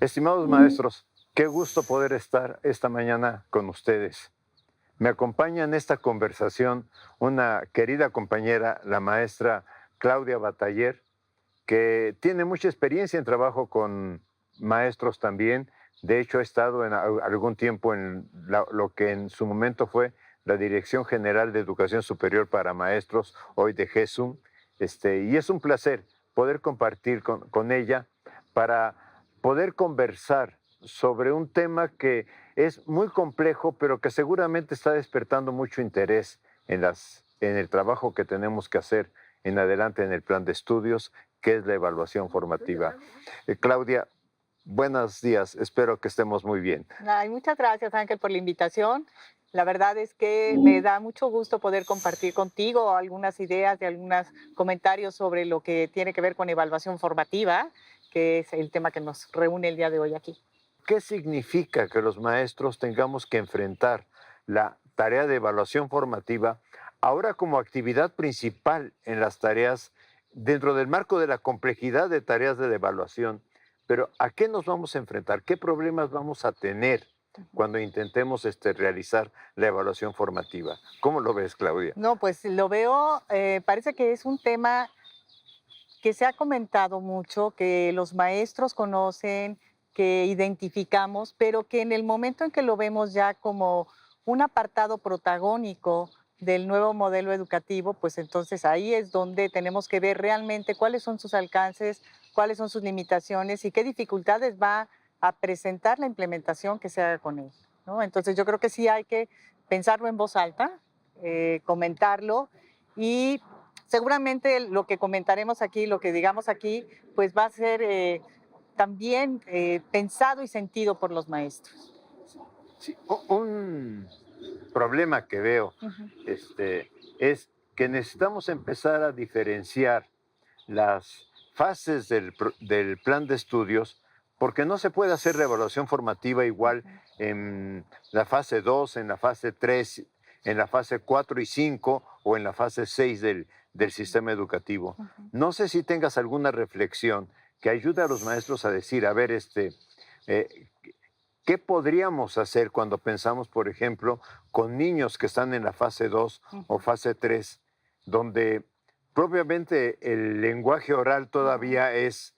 Estimados maestros, qué gusto poder estar esta mañana con ustedes. Me acompaña en esta conversación una querida compañera, la maestra Claudia Bataller, que tiene mucha experiencia en trabajo con maestros también. De hecho, ha estado en algún tiempo en lo que en su momento fue la Dirección General de Educación Superior para Maestros, hoy de GESUM. Y es un placer poder compartir con ella para poder conversar sobre un tema que es muy complejo, pero que seguramente está despertando mucho interés en el trabajo que tenemos que hacer en adelante en el plan de estudios, que es la evaluación formativa. Claudia, buenos días, espero que estemos muy bien. Ay, muchas gracias, Ángel, por la invitación. La verdad es que me da mucho gusto poder compartir contigo algunas ideas y algunos comentarios sobre lo que tiene que ver con evaluación formativa, que es el tema que nos reúne el día de hoy aquí. ¿Qué significa que los maestros tengamos que enfrentar la tarea de evaluación formativa ahora como actividad principal en las tareas dentro del marco de la complejidad de tareas de evaluación? Pero ¿a qué nos vamos a enfrentar? ¿Qué problemas vamos a tener cuando intentemos realizar la evaluación formativa? ¿Cómo lo ves, Claudia? No, pues lo veo, parece que es un tema que se ha comentado mucho, que los maestros conocen, que identificamos, pero que en el momento en que lo vemos ya como un apartado protagónico del nuevo modelo educativo, pues entonces ahí es donde tenemos que ver realmente cuáles son sus alcances, cuáles son sus limitaciones y qué dificultades va a presentar la implementación que se haga con él, ¿no? Entonces yo creo que sí hay que pensarlo en voz alta, comentarlo y seguramente lo que comentaremos aquí, lo que digamos aquí, pues va a ser también pensado y sentido por los maestros. Sí, un problema que veo Ujú. es que necesitamos empezar a diferenciar las fases del plan de estudios, porque no se puede hacer la evaluación formativa igual en la fase 2, en la fase 3, en la fase 4 y 5 o en la fase 6 del sistema educativo. Ujú. No sé si tengas alguna reflexión que ayude a los maestros a decir, a ver, eh, ¿qué podríamos hacer cuando pensamos, por ejemplo, con niños que están en la fase 2 o Ujú. fase 3, donde propiamente el lenguaje oral Ujú. todavía es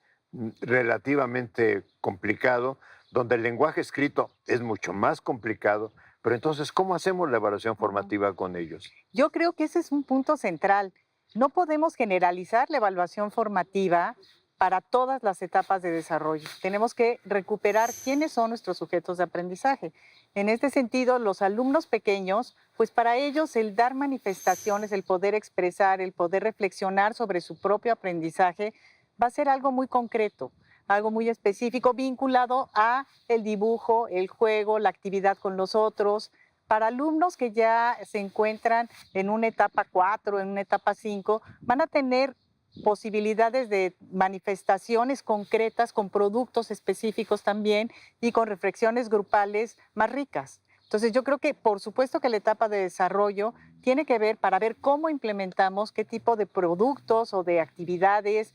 relativamente complicado, donde el lenguaje escrito es mucho más complicado, pero entonces, ¿cómo hacemos la evaluación Ujú. formativa con ellos? Yo creo que ese es un punto central. No podemos generalizar la evaluación formativa para todas las etapas de desarrollo. Tenemos que recuperar quiénes son nuestros sujetos de aprendizaje. En este sentido, los alumnos pequeños, pues para ellos el dar manifestaciones, el poder expresar, el poder reflexionar sobre su propio aprendizaje, va a ser algo muy concreto, algo muy específico vinculado a el dibujo, el juego, la actividad con los otros. Para alumnos que ya se encuentran en una etapa 4, en una etapa 5, van a tener posibilidades de manifestaciones concretas con productos específicos también y con reflexiones grupales más ricas. Entonces yo creo que por supuesto que la etapa de desarrollo tiene que ver para ver cómo implementamos, qué tipo de productos o de actividades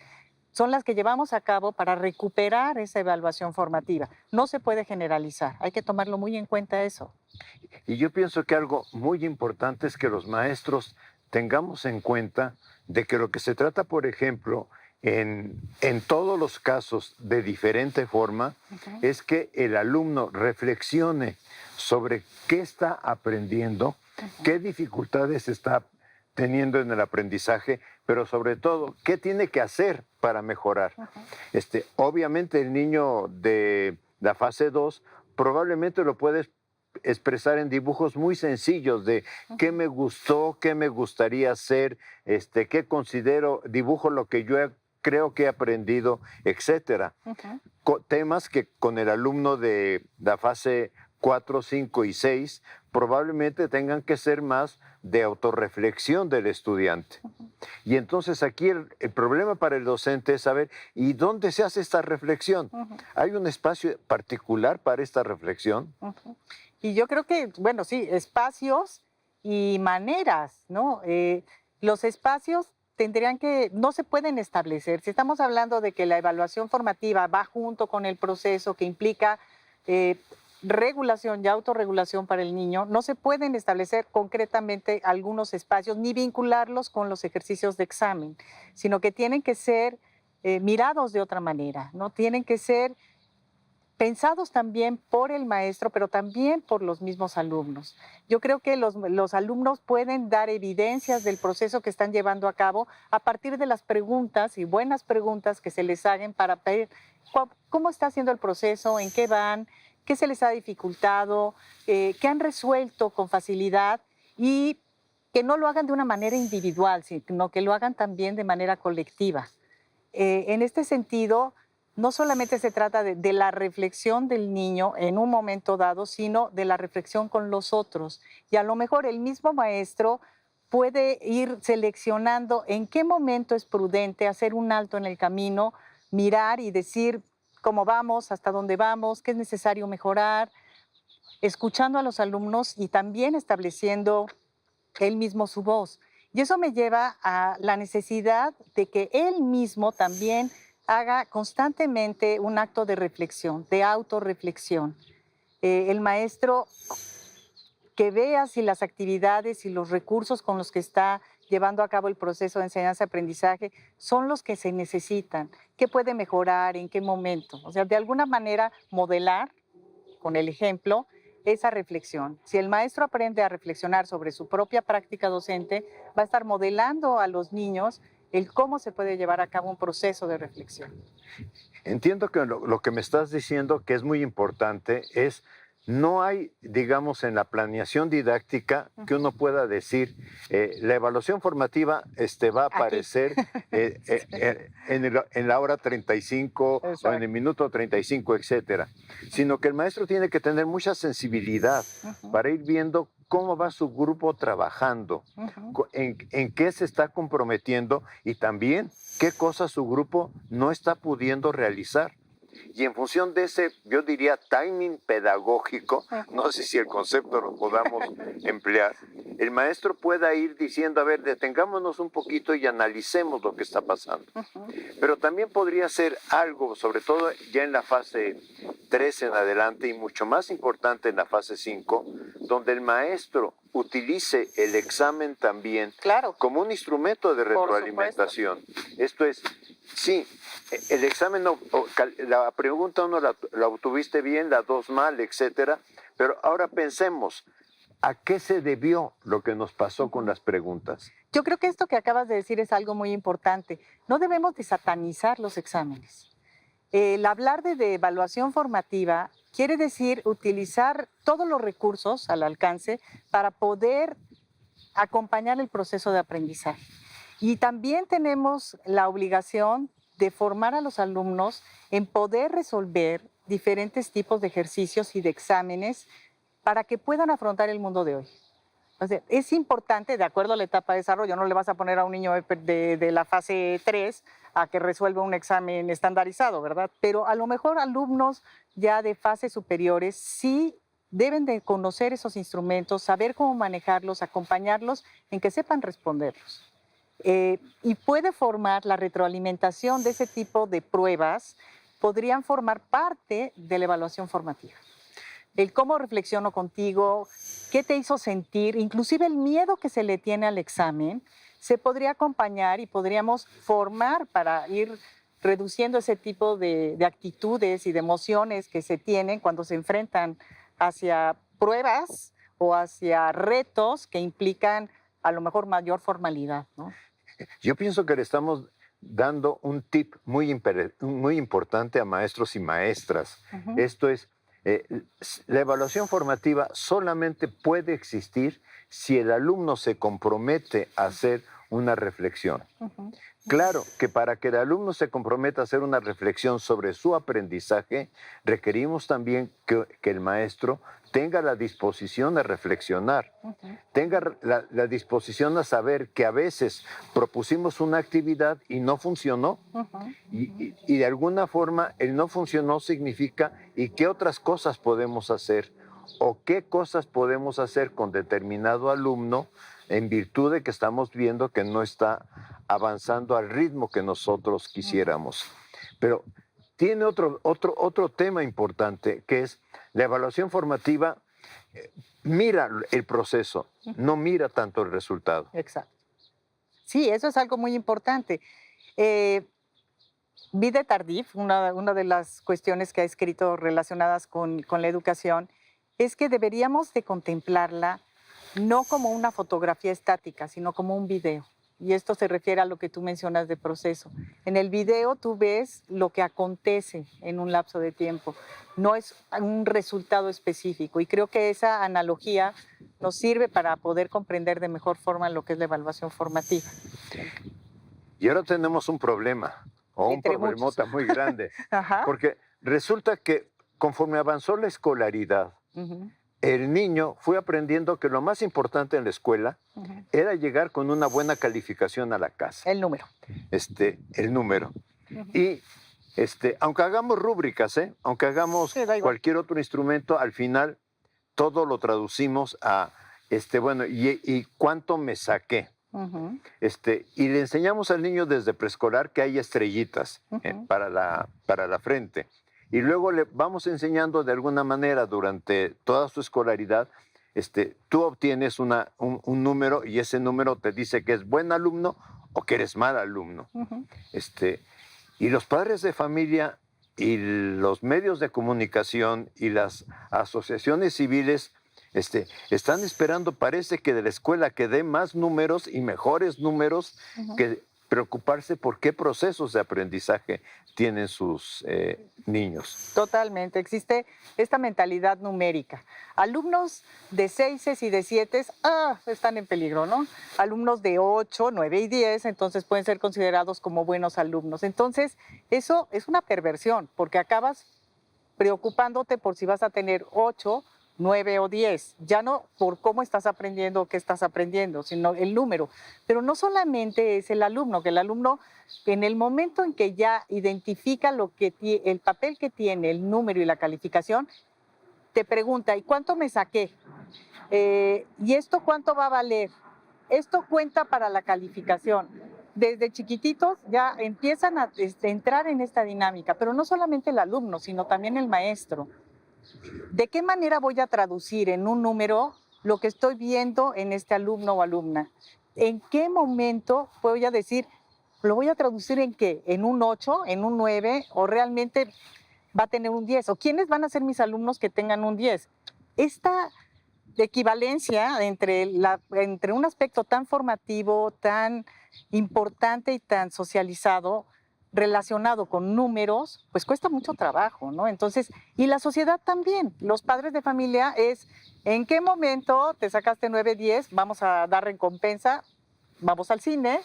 son las que llevamos a cabo para recuperar esa evaluación formativa. No se puede generalizar, hay que tomarlo muy en cuenta eso. Y yo pienso que algo muy importante es que los maestros tengamos en cuenta de que lo que se trata, por ejemplo, en todos los casos de diferente forma, Ujú. es que el alumno reflexione sobre qué está aprendiendo, Ujú. qué dificultades está teniendo en el aprendizaje, pero sobre todo, qué tiene que hacer para mejorar. Ujú. Obviamente el niño de la fase 2 probablemente lo puede expresar en dibujos muy sencillos de qué Ujú. me gustó, qué me gustaría hacer, qué considero, dibujo lo que creo que he aprendido, etcétera. Ujú. Temas que con el alumno de la fase 4, 5 y 6 probablemente tengan que ser más de autorreflexión del estudiante. Y entonces aquí el problema para el docente es saber, ¿y dónde se hace esta reflexión? Ujú. ¿Hay un espacio particular para esta reflexión? Ujú. Y yo creo que, bueno, sí, espacios y maneras, ¿no? Los espacios no se pueden establecer. Si estamos hablando de que la evaluación formativa va junto con el proceso que implica eh, regulación y autorregulación para el niño, no se pueden establecer concretamente algunos espacios ni vincularlos con los ejercicios de examen, sino que tienen que ser mirados de otra manera, ¿no? Tienen que ser pensados también por el maestro, pero también por los mismos alumnos. Yo creo que los alumnos pueden dar evidencias del proceso que están llevando a cabo a partir de las preguntas y buenas preguntas que se les hagan para ver cómo está haciendo el proceso, en qué van, qué se les ha dificultado, qué han resuelto con facilidad y que no lo hagan de una manera individual, sino que lo hagan también de manera colectiva. En este sentido, no solamente se trata de la reflexión del niño en un momento dado, sino de la reflexión con los otros. Y a lo mejor el mismo maestro puede ir seleccionando en qué momento es prudente hacer un alto en el camino, mirar y decir cómo vamos, hasta dónde vamos, qué es necesario mejorar, escuchando a los alumnos y también estableciendo él mismo su voz. Y eso me lleva a la necesidad de que él mismo también haga constantemente un acto de reflexión, de autorreflexión. El maestro que vea si las actividades y los recursos con los que está llevando a cabo el proceso de enseñanza-aprendizaje son los que se necesitan, qué puede mejorar, en qué momento. O sea, de alguna manera modelar con el ejemplo esa reflexión. Si el maestro aprende a reflexionar sobre su propia práctica docente, va a estar modelando a los niños el cómo se puede llevar a cabo un proceso de reflexión. Entiendo que lo que me estás diciendo, que es muy importante, es no hay, digamos, en la planeación didáctica que uno pueda decir, la evaluación formativa va a aparecer en la hora 35 Exacto. o en el minuto 35, etcétera, sino que el maestro tiene que tener mucha sensibilidad para ir viendo cómo va su grupo trabajando, en qué se está comprometiendo y también qué cosas su grupo no está pudiendo realizar. Y en función de ese, yo diría, timing pedagógico, no sé si el concepto lo podamos emplear, el maestro pueda ir diciendo, a ver, detengámonos un poquito y analicemos lo que está pasando. Pero también podría ser algo, sobre todo ya en la fase 3 en adelante y mucho más importante en la fase 5, donde el maestro utilice el examen también como un instrumento de retroalimentación. Esto es, sí, el examen, la pregunta 1 la obtuviste bien, la 2 mal, etcétera, pero ahora pensemos, ¿a qué se debió lo que nos pasó con las preguntas? Yo creo que esto que acabas de decir es algo muy importante. No debemos de satanizar los exámenes. El hablar de evaluación formativa quiere decir utilizar todos los recursos al alcance para poder acompañar el proceso de aprendizaje. Y también tenemos la obligación de formar a los alumnos en poder resolver diferentes tipos de ejercicios y de exámenes para que puedan afrontar el mundo de hoy. O sea, es importante, de acuerdo a la etapa de desarrollo, no le vas a poner a un niño de la fase 3 a que resuelva un examen estandarizado, ¿verdad? Pero a lo mejor alumnos ya de fases superiores sí deben de conocer esos instrumentos, saber cómo manejarlos, acompañarlos en que sepan responderlos. Y puede formar la retroalimentación de ese tipo de pruebas, podrían formar parte de la evaluación formativa. El cómo reflexiono contigo, qué te hizo sentir, inclusive el miedo que se le tiene al examen, se podría acompañar y podríamos formar para ir reduciendo ese tipo de actitudes y de emociones que se tienen cuando se enfrentan hacia pruebas o hacia retos que implican a lo mejor mayor formalidad, ¿no? Yo pienso que le estamos dando un tip muy importante a maestros y maestras. Esto es, la evaluación formativa solamente puede existir si el alumno se compromete a hacer una reflexión. Claro que para que el alumno se comprometa a hacer una reflexión sobre su aprendizaje, requerimos también que el maestro tenga la disposición a reflexionar, tenga la disposición a saber que a veces propusimos una actividad y no funcionó, y de alguna forma el no funcionó significa ¿y qué otras cosas podemos hacer? ¿O qué cosas podemos hacer con determinado alumno en virtud de que estamos viendo que no está avanzando al ritmo que nosotros quisiéramos. Pero tiene otro tema importante, que es la evaluación formativa. Mira el proceso, no mira tanto el resultado. Exacto. Sí, eso es algo muy importante. Vide Tardif, una de las cuestiones que ha escrito relacionadas con la educación, es que deberíamos de contemplarla no como una fotografía estática, sino como un video. Y esto se refiere a lo que tú mencionas de proceso. En el video tú ves lo que acontece en un lapso de tiempo, no es un resultado específico. Y creo que esa analogía nos sirve para poder comprender de mejor forma lo que es la evaluación formativa. Y ahora tenemos un problema, o un Entre problemota muchos. muy grande, Ajá. porque resulta que conforme avanzó la escolaridad, Ujú, el niño fue aprendiendo que lo más importante en la escuela ujú. era llegar con una buena calificación a la casa, El número. el número. Ujú. Y aunque hagamos rúbricas, aunque hagamos Sí, da igual. cualquier otro instrumento, al final todo lo traducimos a, bueno, ¿y cuánto me saqué? Ujú, Y le enseñamos al niño desde preescolar que hay estrellitas ujú. para la frente. Y luego le vamos enseñando de alguna manera durante toda su escolaridad. Tú obtienes un número y ese número te dice que es buen alumno o que eres mal alumno. Ujú. Y los padres de familia y los medios de comunicación y las asociaciones civiles están esperando, parece que de la escuela que dé más números y mejores números, Ujú. que preocuparse por qué procesos de aprendizaje tienen sus niños. Totalmente. Existe esta mentalidad numérica. Alumnos de 6 y de 7 están en peligro, ¿no? Alumnos de 8, 9 y 10, entonces pueden ser considerados como buenos alumnos. Entonces, eso es una perversión, porque acabas preocupándote por si vas a tener 8, 9 o 10, ya no por cómo estás aprendiendo o qué estás aprendiendo, sino el número. Pero no solamente es el alumno, que el alumno en el momento en que ya identifica el papel que tiene el número y la calificación, te pregunta, ¿y cuánto me saqué? ¿Y esto cuánto va a valer? Esto cuenta para la calificación. Desde chiquititos ya empiezan a entrar en esta dinámica, pero no solamente el alumno, sino también el maestro. ¿De qué manera voy a traducir en un número lo que estoy viendo en este alumno o alumna? ¿En qué momento voy a decir, lo voy a traducir en qué? ¿En un 8, en un 9 o realmente va a tener un 10? ¿O quiénes van a ser mis alumnos que tengan un 10? Esta equivalencia entre un aspecto tan formativo, tan importante y tan socializado, relacionado con números, pues cuesta mucho trabajo, ¿no? Entonces, y la sociedad también, los padres de familia es, ¿en qué momento te sacaste 9, 10? Vamos a dar recompensa, vamos al cine,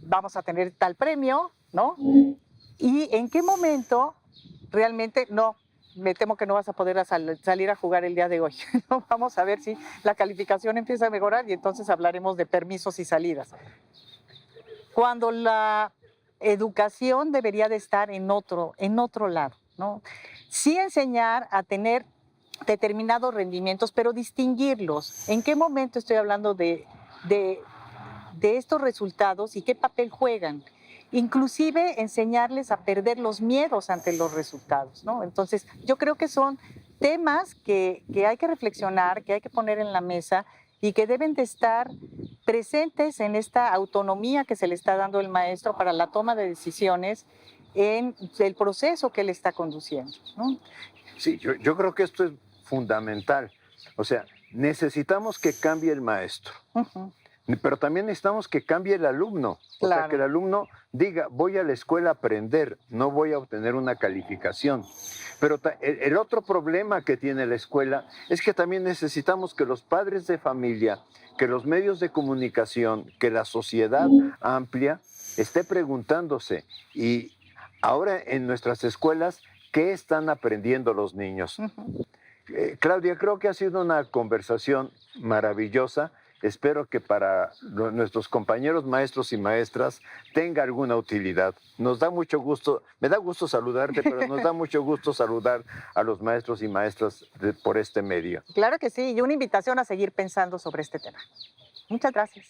vamos a tener tal premio, ¿no? ¿Y en qué momento realmente no? Me temo que no vas a poder salir a jugar el día de hoy. ¿No? Vamos a ver si la calificación empieza a mejorar y entonces hablaremos de permisos y salidas. Cuando la educación debería de estar en otro lado, ¿no? Sí enseñar a tener determinados rendimientos, pero distinguirlos. ¿En qué momento estoy hablando de estos resultados y qué papel juegan? Inclusive enseñarles a perder los miedos ante los resultados, ¿no? Entonces, yo creo que son temas que hay que reflexionar, que hay que poner en la mesa y que deben de estar presentes en esta autonomía que se le está dando el maestro para la toma de decisiones en el proceso que él está conduciendo, ¿no? Sí, yo creo que esto es fundamental. O sea, necesitamos que cambie el maestro. Uh-huh. Pero también necesitamos que cambie el alumno. O sea, Claro. que el alumno diga, voy a la escuela a aprender, no voy a obtener una calificación. Pero el otro problema que tiene la escuela es que también necesitamos que los padres de familia, que los medios de comunicación, que la sociedad amplia esté preguntándose, y ahora en nuestras escuelas, ¿qué están aprendiendo los niños? Uh-huh. Claudia, creo que ha sido una conversación maravillosa. Espero que para nuestros compañeros maestros y maestras tenga alguna utilidad. Nos da mucho gusto, me da gusto saludarte, pero nos da mucho gusto saludar a los maestros y maestras por este medio. Claro que sí, y una invitación a seguir pensando sobre este tema. Muchas gracias.